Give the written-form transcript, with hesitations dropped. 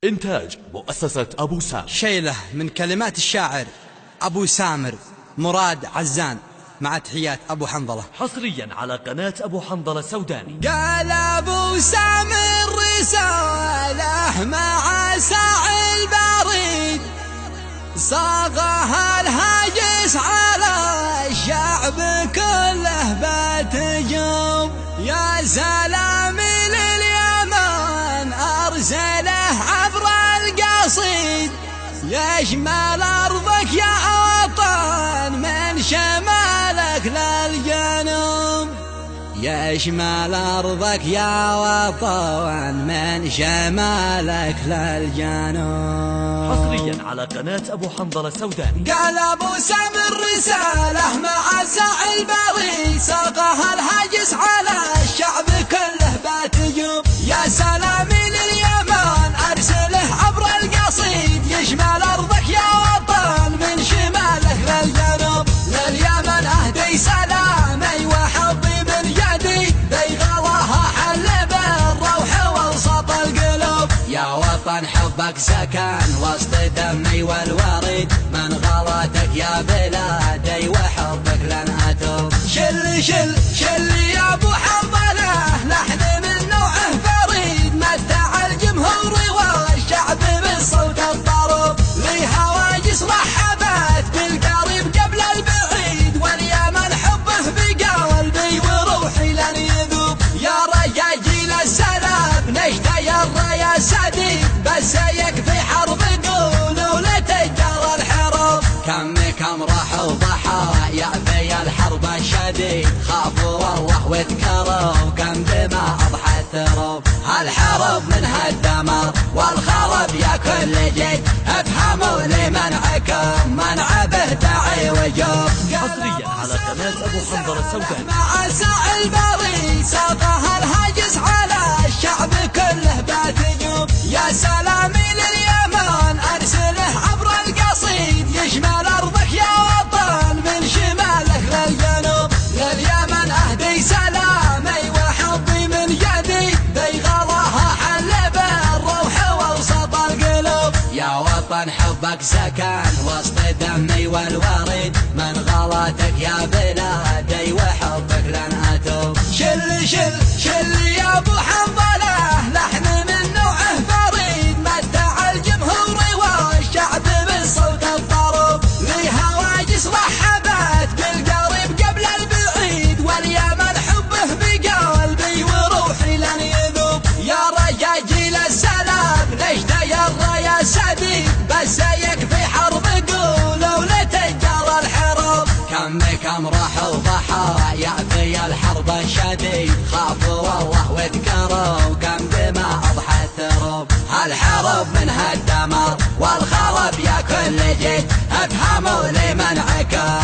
إنتاج مؤسسة أبو سامر. شيلة من كلمات الشاعر أبو سامر مراد عزان، مع تحيات أبو حنظلة. حصريا على قناة أبو حنظلة سوداني. قال أبو سامر رسالة مع ساعي البريد، صاغها الهاجس على الشعب كله بتجوب. يا سلامي لليمن أرسله عبر القصيد، يشمل أرضك يا وطن من شمالك للجنوب، يشمل أرضك يا وطن من شمالك للجنوب. حصريا على قناة أبو حنظلة سوداني. قال أبو سامر رسالة مع ساعي البريد، ساقها الهاجس على الشعب كله بتجوب. يا سلامي لليمن أرسله عبر القصيد، يشمل أرضك يا وطن من شمالك للجنوب. لليمن أهدي سلامي وحبي من يدي، ذي غلاها حل بالروح وسط القلوب. يا وطن حبك سكن وسط دمي والوريد، من غلاتك يا بلادي وحبك لن أتوب. شل شل شل يا أبو حنظلة، لحن من نوعه فريد، متع الجمهور والشعب بالصوت الضروب. لي هواجس رحبت بالقريب قبل البعيد، واليمن حبه بقلبي وروحي لن يذوب. يا رجاجيل السلام نشتي الراية سديد، بس يكفي حرب قولوا لتجار الحروب. كم راحوا ضحايا في الحرب الشديد، خافوا والله وذكروا كم دماء أضحت ثروب. هالحرب منها الدمار والخراب يا كل جيد، افهموا لمنعكم منع به داعي وجوب. حصريا على قناة أبو حنظلة سوداني. مع ساعي البريد، ساقها الهاجس على الشعب كله بتجوب. يا سلامي لليمن أرسله عبر القصيد، يشمل أرضك يا وطن من شمالك للجنوب. لليمن أهدي سلامي وحبي من يدي، ذي غلاها حل بالروح وسط القلوب. يا وطن حبك سكن وسط دمي والوريد، من غلاتك يا بلادي وحبك لن أتوب. شل شل شل يا أبو حنظلة، لحن من نوعه فريد، متع الجمهور والشعب بالصوت الضروب. لي هواجس رحبت بالقريب قبل البعيد، واليمن حبه بقلبي وروحي لن يذوب. يا رجاجيل السلام نشتي الراية سديد، بس يكفي حرب قولوا لتجار الحروب. كم راحوا ضحايا في الحرب الشديد، خافوا والله وذكروا كم دماء أضحت ثروب. هالحرب منها الدمار والخراب يا كل جيد، افهموا لمنعكم